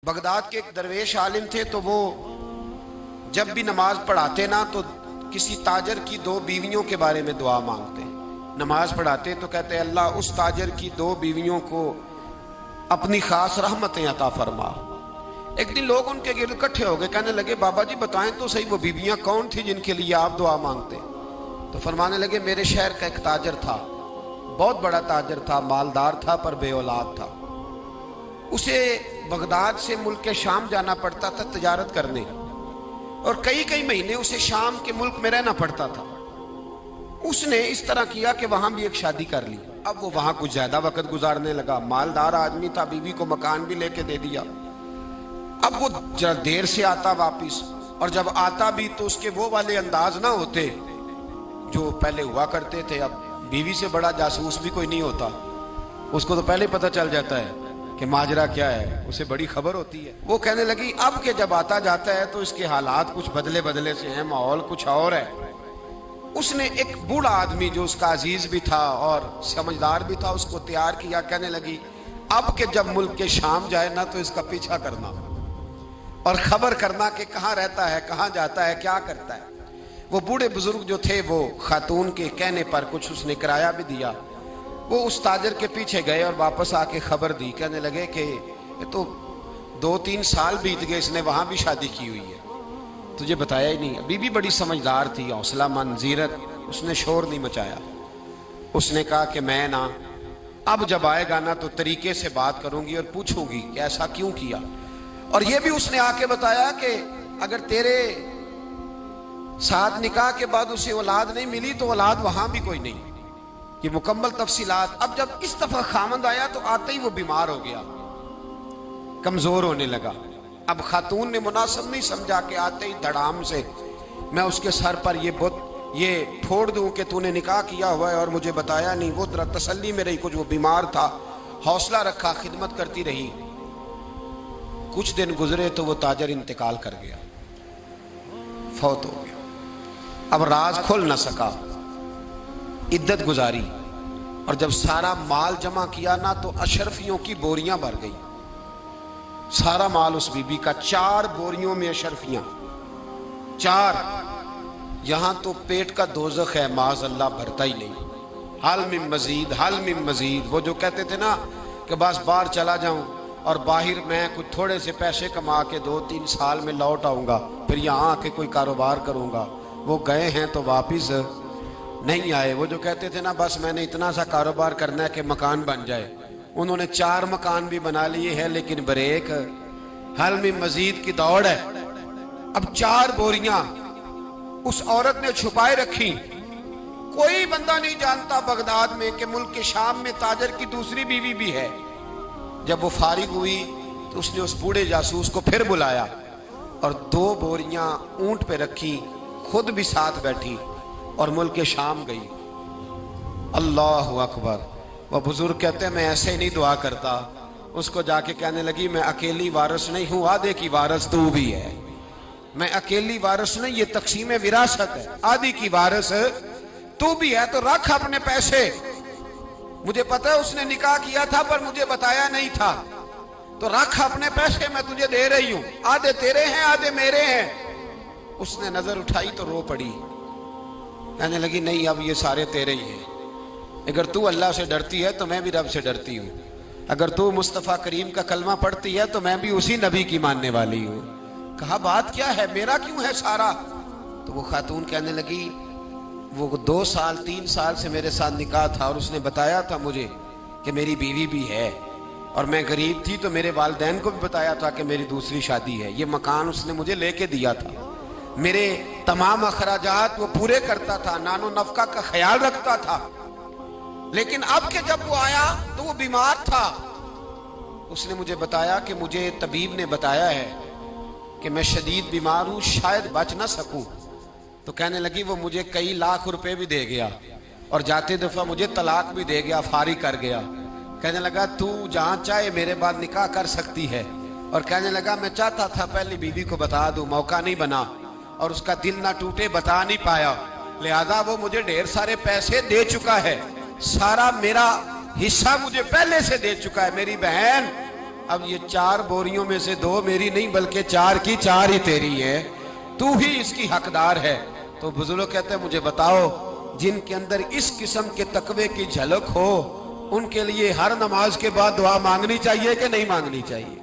Baghdad के एक दरवेश आलिम थे, तो वो जब भी नमाज पढ़ाते ना तो किसी ताजर की दो बीवियों के बारे में दुआ मांगते। नमाज पढ़ाते तो कहते अल्लाह उस ताजर की दो बीवियों को अपनी खास रहमतें अता फरमा। एक दिन लोग उनके गिर्द इकट्ठे हो गए, कहने लगे बाबा जी बताएं तो सही वो बीवियां कौन थी जिनके लिए आप दुआ मांगते। तो फरमाने लगे मेरे शहर का एक ताजर था, बहुत बड़ा ताजर था, मालदार था पर बे औलाद था। उसे बगदाद से मुल्क के शाम जाना पड़ता था तिजारत करने, और कई कई महीने उसे शाम के मुल्क में रहना पड़ता था। उसने इस तरह किया कि वहां भी एक शादी कर ली। अब वो वहां कुछ ज्यादा वक्त गुजारने लगा, मालदार आदमी था, बीवी को मकान भी लेके दे दिया। अब वो जरा देर से आता वापिस, और जब आता भी तो उसके वो वाले अंदाज ना होते जो पहले हुआ करते थे। अब बीवी से बड़ा जासूस भी कोई नहीं होता, उसको तो पहले पता चल जाता है कि माजरा क्या है, उसे बड़ी खबर होती है। वो कहने लगी अब के जब आता जाता है तो इसके हालात कुछ बदले बदले से हैं, माहौल कुछ और है। उसने एक बूढ़ा आदमी जो उसका अजीज भी था और समझदार भी था उसको तैयार किया। कहने लगी अब के जब मुल्क के शाम जाए ना तो इसका पीछा करना और खबर करना कि कहाँ रहता है, कहाँ जाता है, क्या करता है। वो बूढ़े बुजुर्ग जो थे वो खातून के कहने पर कुछ उसने किराया भी दिया। वो उस ताजर के पीछे गए और वापस आके खबर दी। कहने लगे कि ये तो 2-3 साल बीत गए, इसने वहां भी शादी की हुई है, तुझे बताया ही नहीं। बीबी बड़ी समझदार थी, हौसलामंद, जीरत, उसने शोर नहीं मचाया। उसने कहा कि मैं ना अब जब आएगा ना तो तरीके से बात करूंगी और पूछूंगी कि ऐसा क्यों किया। और ये भी उसने आके बताया कि अगर तेरे साथ निकाह के बाद उसे औलाद नहीं मिली तो औलाद वहां भी कोई नहीं, ये मुकम्मल तफसीलात। अब जब इस दफा खामंद आया तो आते ही वो बीमार हो गया, कमजोर होने लगा। अब खातून ने मुनासिब नहीं समझा कि आते ही धड़ाम से मैं उसके सर पर ये फोड़ दूं कि तूने निकाह किया हुआ है और मुझे बताया नहीं। वो जरा तसल्ली में रही, कुछ वो बीमार था, हौसला रखा, खिदमत करती रही। कुछ दिन गुजरे तो वो ताजर इंतकाल कर गया, फौत हो गया। अब राज खुल न सका, इद्दत गुजारी, और जब सारा माल जमा किया ना तो अशरफियों की बोरियां भर गई। सारा माल उस बीबी का, 4 बोरियों में अशरफियां, 4। यहां तो पेट का दोजख है, माज अल्लाह भरता ही नहीं। हाल में मजीद, हाल में मजीद। वो जो कहते थे ना कि बस बाहर चला जाऊं और बाहर मैं कुछ थोड़े से पैसे कमा के 2-3 साल में लौट आऊंगा, फिर यहां आके कोई कारोबार करूंगा, वो गए हैं तो वापिस नहीं आए। वो जो कहते थे ना बस मैंने इतना सा कारोबार करना है कि मकान बन जाए, उन्होंने 4 मकान भी बना लिए हैं, लेकिन ब्रेक, हल में मजीद की दौड़ है। अब 4 बोरियां उस औरत ने छुपाए रखी। कोई बंदा नहीं जानता बगदाद में कि मुल्क के शाम में ताजर की दूसरी बीवी भी है। जब वो फारिग हुई तो उसने उस बूढ़े जासूस को फिर बुलाया और 2 बोरियां ऊंट पे रखी, खुद भी साथ बैठी और मुल्क के शाम गई। अल्लाह अकबर। वह बुजुर्ग कहते हैं मैं ऐसे ही नहीं दुआ करता। उसको जाके कहने लगी मैं अकेली वारिस नहीं हूं, आधे की वारिस तू भी है। मैं अकेली वारिस नहीं, ये तकसीम विरासत है, आधी की वारिस तू भी है। तो रख अपने पैसे, मुझे पता है उसने निकाह किया था पर मुझे बताया नहीं था, तो रख अपने पैसे, मैं तुझे दे रही हूं, आधे तेरे हैं आधे मेरे हैं। उसने नजर उठाई तो रो पड़ी, कहने लगी नहीं अब ये सारे तेरे ही हैं। अगर तू अल्लाह से डरती है तो मैं भी रब से डरती हूँ। अगर तू मुस्तफ़ा करीम का कलमा पढ़ती है तो मैं भी उसी नबी की मानने वाली हूँ। कहा बात क्या है, मेरा क्यों है सारा। तो वो खातून कहने लगी वो 2 साल 3 साल से मेरे साथ निकाह था और उसने बताया था मुझे कि मेरी बीवी भी है, और मैं गरीब थी तो मेरे वालिदैन को भी बताया था कि मेरी दूसरी शादी है। ये मकान उसने मुझे लेके दिया था, मेरे तमाम अखराजात वो पूरे करता था, नानो नफका का ख्याल रखता था। लेकिन अब के जब वो आया तो वो बीमार था। उसने मुझे बताया कि मुझे तबीब ने बताया है कि मैं शदीद बीमार हूं, शायद बच ना सकूं। तो कहने लगी वो मुझे कई लाख रुपए भी दे गया और जाते दफा मुझे तलाक भी दे गया, फारी कर गया। कहने लगा तू जहां चाहे मेरे बाद निकाह कर सकती है। और कहने लगा मैं चाहता था पहली बीवी को बता दूं, मौका नहीं बना और उसका दिल ना टूटे, बता नहीं पाया, लिहाजा वो मुझे ढेर सारे पैसे दे चुका है, सारा मेरा हिस्सा मुझे पहले से दे चुका है। मेरी बहन अब ये 4 बोरियों में से 2 मेरी नहीं बल्कि 4 की 4 ही तेरी है, तू ही इसकी हकदार है। तो बुजुर्ग कहते हैं मुझे बताओ, जिनके अंदर इस किस्म के तकवे की झलक हो उनके लिए हर नमाज के बाद दुआ मांगनी चाहिए कि नहीं मांगनी चाहिए?